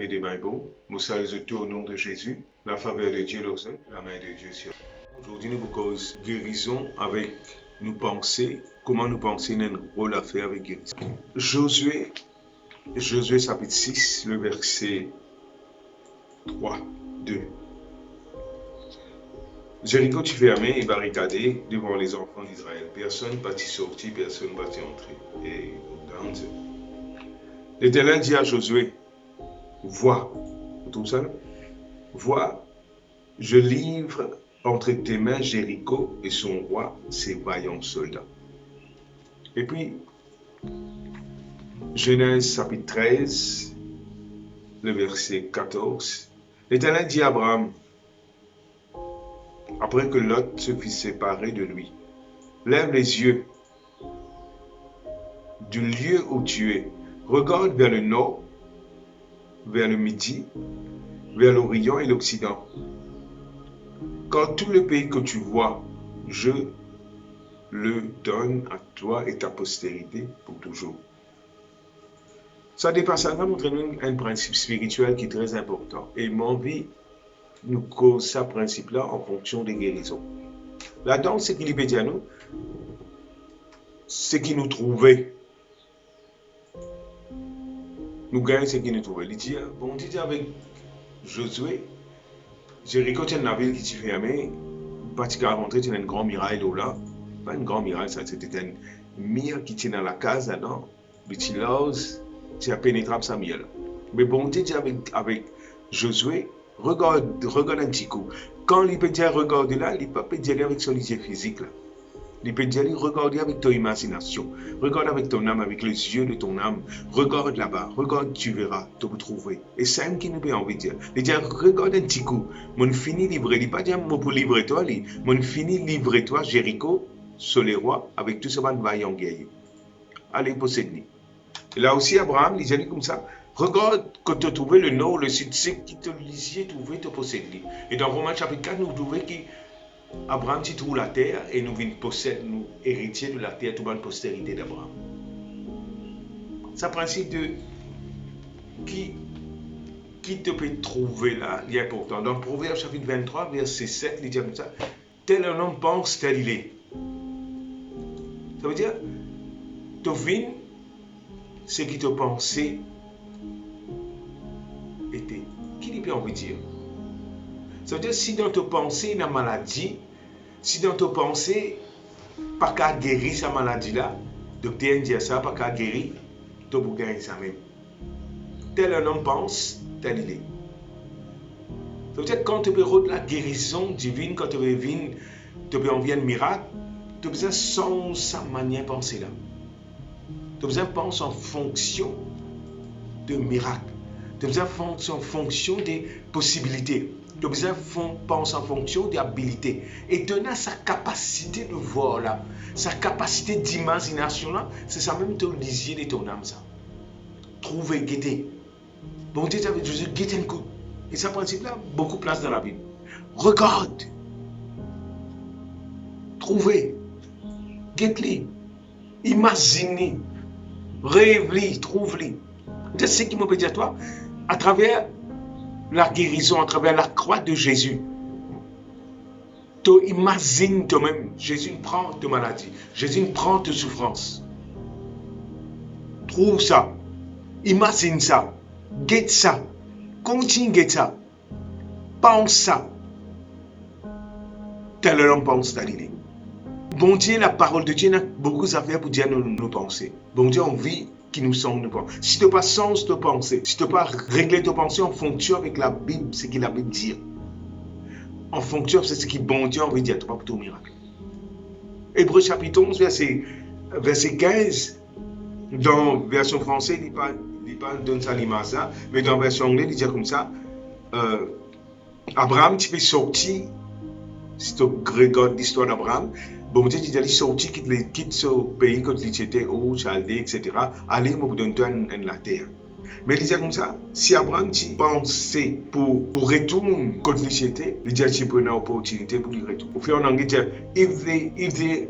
et des mains beaux. Nous saluons tout au nom de Jésus. La faveur de Dieu nous aide, la main de Dieu sur nous. Aujourd'hui, nous vous cause guérison avec nos pensées. Comment nous penser n'a un rôle à faire avec guérison. Josué chapitre 6, le verset 3, 2. Jéricho tu fermé et barricadé devant les enfants d'Israël. Personne ne peut y sortir, personne ne peut y entrer. Et l'Éternel dit à Josué, vois, vous trouvez ça là? Vois, je livre entre tes mains Jéricho et son roi, ses vaillants soldats. Et puis, Genèse chapitre 13, le verset 14, l'Éternel dit à Abraham, après que Lot se fut séparé de lui, lève les yeux du lieu où tu es, regarde vers le nord, vers le midi, vers l'Orient et l'Occident. Car tout le pays que tu vois, je le donne à toi et ta postérité pour toujours. Ça dépasse, ça va montrer un principe spirituel qui est très important. Et mon vie nous cause ce principe-là en fonction des guérisons. Là-dedans, ce qu'il dit à nous, ce qui nous trouvait. Nous gagnons ce qui nous trouvait. Il dit, bon, on dit avec Josué, Jéricho, tu as une ville qui s'est fermée, parce qu'à rentrer, tu as une grande muraille là. Pas une grande muraille, ça, c'était un mur qui tient dans la case là-dedans. Mais tu as pénétré sa mur. Mais bon, tu dis avec Josué, regarde un petit coup. Quand il peut dire regarde là, il ne peut pas dire avec son idée physique là. Il peut dire regarde avec ton imagination, regarde avec ton âme, avec les yeux de ton âme, regarde là-bas, regarde, tu verras, tu peux trouver. Et c'est ce qui nous peut envie de dire. Il dit regarde un petit coup, mon fini livrer, il ne pas dire pour livrer toi, mon fini livrer toi, Jéricho, sur les rois, avec tout ce monde vaillant guerrier. Allez, possède-les. Et là aussi, Abraham, il dit comme ça, regarde quand tu as trouvé le nord, le sud, c'est qui te lisiez, trouvé, te possède-les. Et dans Romains chapitre 4, nous trouvons qu'Abraham tu trouve la terre et nous venons posséder, nous héritiers de la terre, toute la postérité d'Abraham. C'est un principe de qui te peut trouver là, il est important. Dans Proverbe chapitre 23, verset 7, il dit comme ça, tel un homme pense, tel il est. Ça veut dire, tu viens ce qui te pensait était. Qui lui peut envie de dire? Ça veut dire, si dans ta pensée, il y a une maladie, si dans ta pensée, pas qu'à guérir sa maladie-là, docteur dit ça, pas qu'à guérir, tu peux gagner ça même. Tel un homme pense, tel il est. Ça veut dire, quand tu peux avoir la guérison divine, quand tu peux envier un miracle, tu as besoin sans sa manière de penser là. Tu as besoin de penser en fonction de miracles. Tu as besoin de penser en fonction des possibilités. Tu as besoin de penser en fonction des habilités. Et donner sa capacité de voir là, sa capacité d'imagination là, c'est ça même ton lisier de ton âme ça. Trouver, guetter. Bon Dieu, avec Jésus, guetter un coup. Et ce principe là, beaucoup de place dans la Bible. Regarde. Trouver. Guette-les. Imagine-les. Rêve-les. Trouve-les. C'est ce qui me peut dire à toi, à travers la guérison, à travers la croix de Jésus. Tu imagines toi-même, Jésus prend tes maladies, Jésus prend tes souffrances. Trouve ça, imagine ça, guette ça, continue guette ça, pense ça. Tel homme pense d'Alilé. Bon Dieu, la parole de Dieu a beaucoup d'affaires pour dire nos pensées. Bon Dieu, on vit qui nous sont nos pensées. Si tu n'as pas sens de penser, si tu n'as pas réglé tes pensées en fonction avec la Bible, ce qu'il a veut dire. En fonction de ce qui bon Dieu a envie de dire, tu n'as pas pour ton miracle. Hébreu chapitre 11, verset 15, dans la version française, il ne donne pas l'image ça, mais dans la version anglaise, il dit comme ça, Abraham, tu peux sortir, si tu regardes l'histoire d'Abraham, bon Dieu, il est sorti, quitte ce pays quand il était au Chaldée, etc. Allez, je vous donne la terre. Mais il dit comme ça, si Abraham pensait pour retourner quand il était, il dit qu'il prenait l'opportunité pour y retourner. Au fait, en anglais, il dit,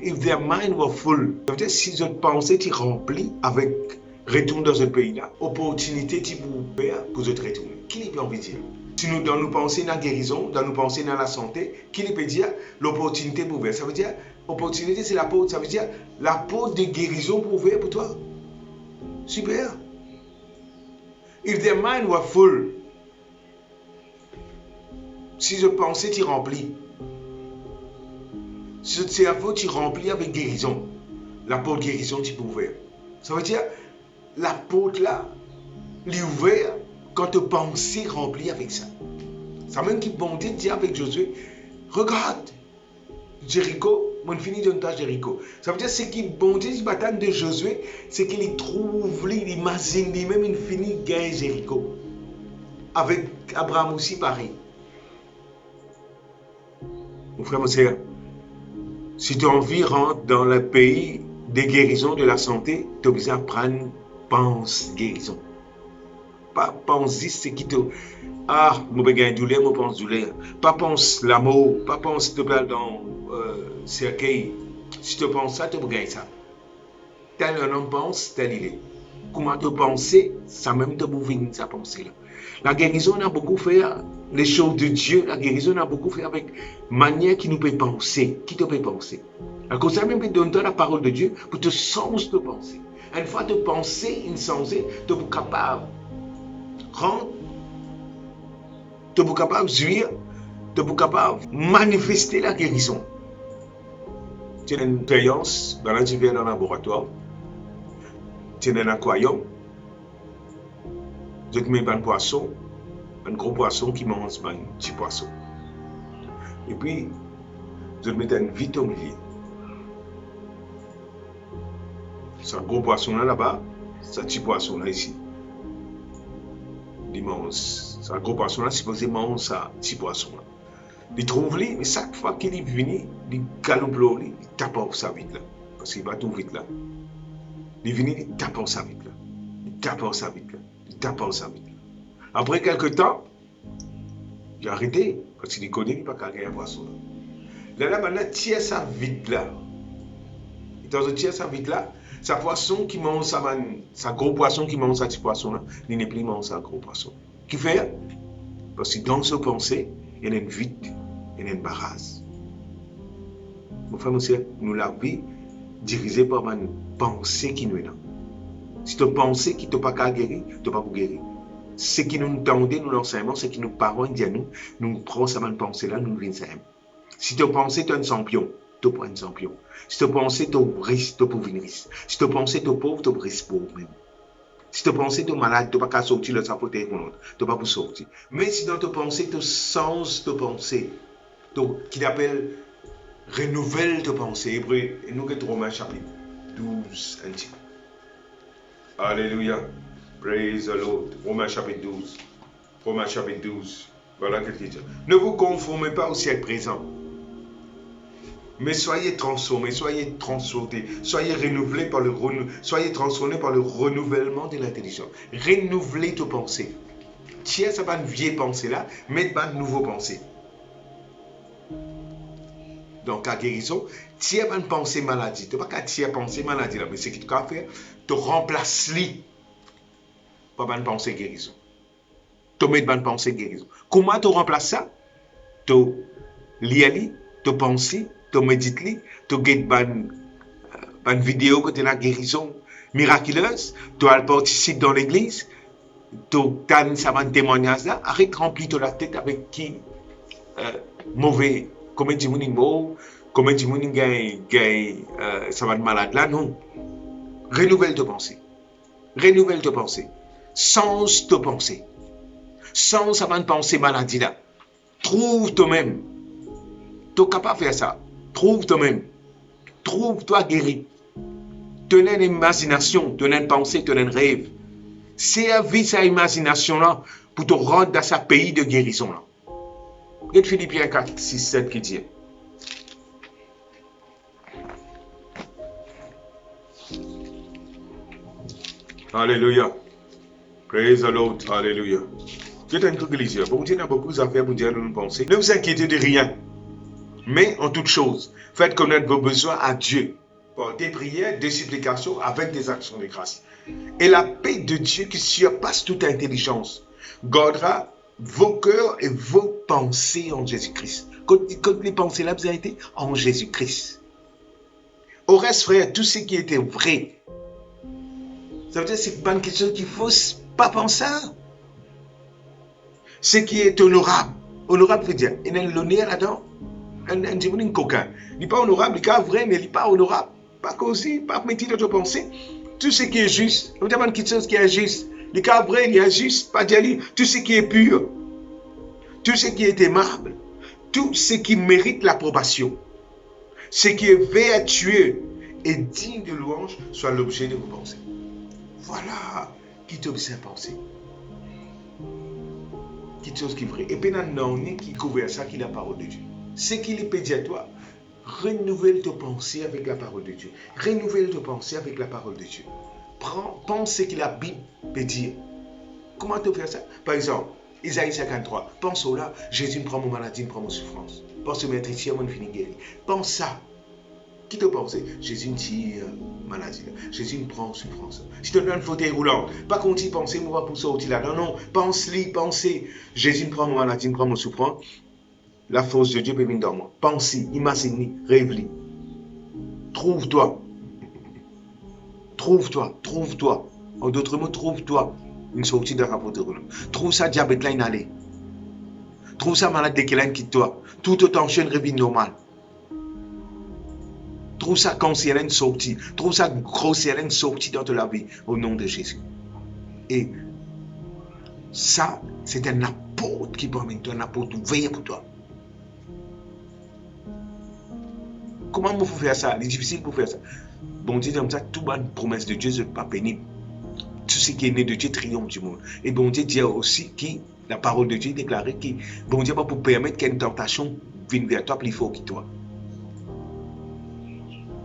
if their mind were full, ça veut dire si votre pensée est remplie avec retourne dans un pays là, opportunité tu pour te retourner. Qui peut envie dire? Si nous, dans nos pensées, dans la guérison, dans nos pensées, dans la santé, qui peut dire l'opportunité pour ouvrir? Ça veut dire, opportunité, c'est la porte. Ça veut dire la porte de guérison pour ouvrir pour toi. Super. If their mind were full, si je pensais, tu remplis. Si le cerveau, tu remplis avec guérison. La porte de guérison, tu peux ouvrir. Ça veut dire, la porte là, l'ouvrir quand tu pensées remplie avec ça. Ça même qui bon Dieu dit avec Josué, regarde, Jéricho, mon fini de temps Jéricho. Ça veut dire, ce qui bon Dieu dit bataille de Josué, c'est qu'il trouve, il imagine lui-même une fini gain Jéricho. Avec Abraham aussi pareil. Mon frère, mon sœur, si tu as envie de rentrer dans le pays des guérisons de la santé, tu as besoin de prendre pense guérison. Pas pense ce qui te... Ah, je vais gagner douleur, je pense douleur. Pas pense l'amour, pas pense te parler dans cercueil. Si tu penses ça, tu vas gagner ça. Tel un homme pense, tel il est. Comment te penser, ça même te bouvine, sa pensée-là. La guérison a beaucoup fait, les choses de Dieu, la guérison a beaucoup fait avec manière qui nous peut penser, qui te peut penser. À cause de ça, même donne la parole de Dieu pour te sens de penser. Une fois de penser, une sensée, tu es capable de rendre, tu es capable de jouir, tu es capable de manifester la guérison. Tu as une expérience, dans tu viens dans le laboratoire, tu as un aquarium, je te mets un poisson, un gros poisson qui mange un petit poisson. Et puis, je te mets une vitre au milieu. Ce gros poisson là-bas, ce petit poisson là ici. Il mange. Ce gros poisson là, supposé manger ce petit poisson là. Il trouve lui, mais chaque fois qu'il est venu, il galope l'eau, il tape sa vitre là. Parce qu'il va tout vite là. Il vient, il tape sa vitre là. Il tape sa vitre là. Il tape sa vitre là. Après quelques temps, il a arrêté. Parce qu'il connaît, il n'a pas qu'à un poisson là. Là, maintenant, tire sa vitre là. Il dans tire sa vitre là. Sa poisson qui mange sa gros poisson qui mange sa petit poisson là, il n'est plus mange sa gros poisson. Qui fait? Parce que dans ce pensée, il y a une vide, il y a une barrage. Mon frère, mon frère, nous la vie dirigée par une pensée qui nous est là. Si tu penses qui ne t'a pas qu'à guérir, tu n'as pas pour guérir. Ce qui nous entendait, nous l'enseignement, c'est que nos parents disent à nous, nous prenons cette pensée-là, nous venons ça. Si tu penses que tu es un champion, tu es un champion. Si tu penses que tu risques, tu peux venir risque. Si tu penses que tu es pauvre, tu risques pauvre même. Si tu penses que tu es malade, tu ne peux pas sortir de sa fauteuil, tu ne peux pas sortir. Mais si dans ta pensée, tu sens ta pensée, qu'il appelle renouvelle ta pensée. Et nous, que Romains chapitre 12, un petit. Alléluia. Praise the Lord. Romains chapitre 12. Romains chapitre 12. Voilà ce qu'il dit. Ne vous conformez pas au siècle présent. Mais soyez transformés, soyez transformés, soyez renouvelés par soyez transformés par le renouvellement de l'intelligence. Renouvelez tes pensées. Tiens, ça va une vieille pensée là, mais pas une nouvelle pensée. Donc, à guérison, tiens, pas une pensée maladie. Tu n'as pas qu'à tiens pensée maladie là, mais ce que tu dois faire, tu remplaces li par une pensée guérison. Tu mets une pensée guérison. Comment tu remplaces ça? Tu lis, tu penses, tu médites, tu regardes une vidéo que tu as la guérison miraculeuse, tu participes dans l'église, tu as un témoignage là, arrête de remplir la tête avec qui mauvais, comment tu dis mot, comment tu dis ça va être malade là, non. Renouvelle tes pensées. Renouvelle tes pensées. Change tes pensées. Sans ça va une pensée maladie là. Trouve toi-même. Tu es capable de faire ça. Trouve toi-même. Trouve-toi guéri. Tenez une imagination, tenez une pensée, tenez un rêve. Servis sa imagination là pour te rendre dans sa pays de guérison là. Regarde Philippiens 4, 6, 7 qui dit. Alléluia. Praise the Lord. Alléluia. Dieu est un truc religieux. Bon Dieu a beaucoup d'affaires pour dire de nous penser. Ne vous inquiétez de rien. Mais en toute chose, faites connaître vos besoins à Dieu par des prières, des supplications, avec des actions de grâce. Et la paix de Dieu qui surpasse toute intelligence gardera vos cœurs et vos pensées en Jésus-Christ. Quand les pensées là, vous avez été en Jésus-Christ. Au reste, frère, tout ce qui était vrai, ça veut dire que ce n'est pas quelque chose qu'il ne faut pas penser. Ce qui est honorable. Honorable veut dire, il y a l'honneur là-dedans. Un dimanche coquin. Il n'est pas honorable, il est vrai, mais il n'est pas honorable. Pas cosy, pas mettre dans ton pensée. Tout ce qui est juste, on demande quelque chose qui est juste. Il est vrai, il est juste, pas dire tout ce qui est pur, tout ce qui est aimable, tout ce qui mérite l'approbation, ce qui est vertueux et digne de louange, soit l'objet de vos pensées. Voilà qui t'observe penser. Quelque chose qui est vrai. Et puis, non, qui couvre ça, qui est la parole de Dieu. Ce qu'il peut dire à toi, renouvelle tes pensées avec la parole de Dieu. Renouvelle tes pensées avec la parole de Dieu. Pense ce que la Bible peut dire. Comment tu fais ça? Par exemple, Isaïe 53. Pense au là, Jésus me prend mon maladie, me prend mon souffrance. Pense au maître ici, mon fini guéri. Pense ça. Qui te pense? Jésus me tire maladie. Jésus me prend souffrance. Si tu donnes une fauteuil roulant, pas qu'on t'y pense, moi pour sortir là. Non, non. Pense-lui, pensez. Jésus me prend mon maladie, me prend mon souffrance. La force de Dieu peut venir dans moi. Pense-y, imagine-y, rêve-y. Trouve-toi. Trouve-toi, trouve-toi. En d'autres mots, trouve-toi une sortie de rapport de roulant. Trouve ça diabète là, inhalé. Trouve ça malade de quelqu'un qui toi. Tout autant chaîne revient normal. Trouve ça cancer une sortie. Trouve ça grossière une sortie dans la vie au nom de Jésus. Et ça, c'est un apôtre qui peut amener toi, un apôtre ouvert pour toi. Comment il faut faire ça? C'est difficile pour faire ça. Bon Dieu, comme ça, toute bonne promesse de Dieu, ce n'est pas pénible. Tout ce qui est né de Dieu triomphe du monde. Et bon Dieu dit aussi que la parole de Dieu déclarée que bon Dieu va pour permettre qu'une tentation vienne vers toi plus fort que toi.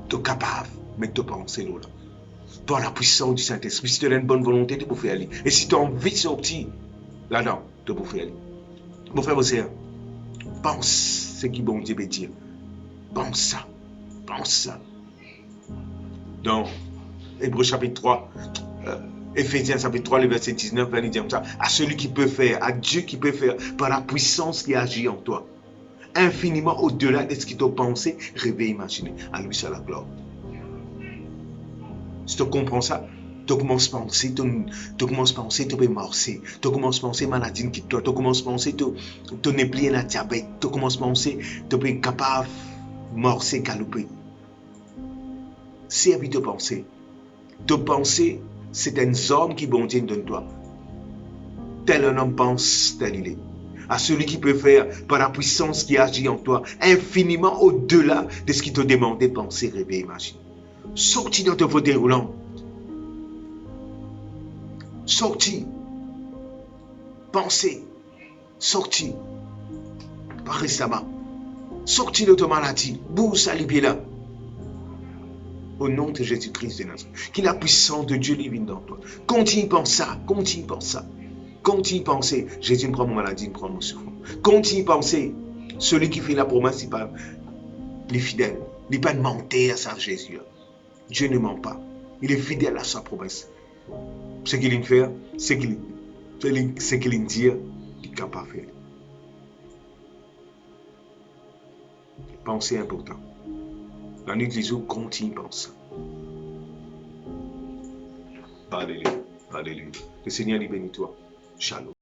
Tu es capable de mettre tes pensées là. Par la puissance du Saint-Esprit, si tu as une bonne volonté, tu peux faire aller. Et si tu as envie de sortir là-dedans, tu peux faire aller. Mon frère, mon sœur, pense ce que bon Dieu veut dire. Pense ça. Pense ça. Dans Hébreux chapitre 3, Éphésiens chapitre 3, le verset 19, il dit comme ça, à celui qui peut faire, à Dieu qui peut faire, par la puissance qui agit en toi, infiniment au-delà de ce qui t'a pensé, rêvé, imaginé. À lui, c'est la gloire. Si tu comprends ça, tu commences à penser, tu peux marcher, tu commences à penser maladie qui toi, tu commences à penser, tu n'es plus un diabète, tu commences à penser, tu peux être capable de marcher, galoper. Servis de penser. De penser, c'est un homme qui bon Dieu donne toi. Tel un homme pense, tel il est. À celui qui peut faire par la puissance qui agit en toi, infiniment au-delà de ce qui te demandait penser, rêver, imaginer. Sortis dans ton fauteuil roulant. Sortis. Pensez. Sortis. Pas récemment. Sortis de ta maladie. Bouge à l'épée là. Au nom de Jésus-Christ de Nazareth. Que la puissance de Dieu vienne dans toi. Continue à penser ça. Continue à penser ça. Continue à penser. Jésus me prend mon maladie, me prend mon souffrance. Continue à penser. Celui qui fait la promesse, c'est pas les fidèles. Il n'est pas de mentir à ça, Jésus. Dieu ne ment pas. Il est fidèle à sa promesse. Ce qu'il fait, ce qu'il dit, il est capable de faire. Pensée important. La nuit des jours, continue à penser. Alléluia. Alléluia. Le Seigneur lui bénit toi. Shalom.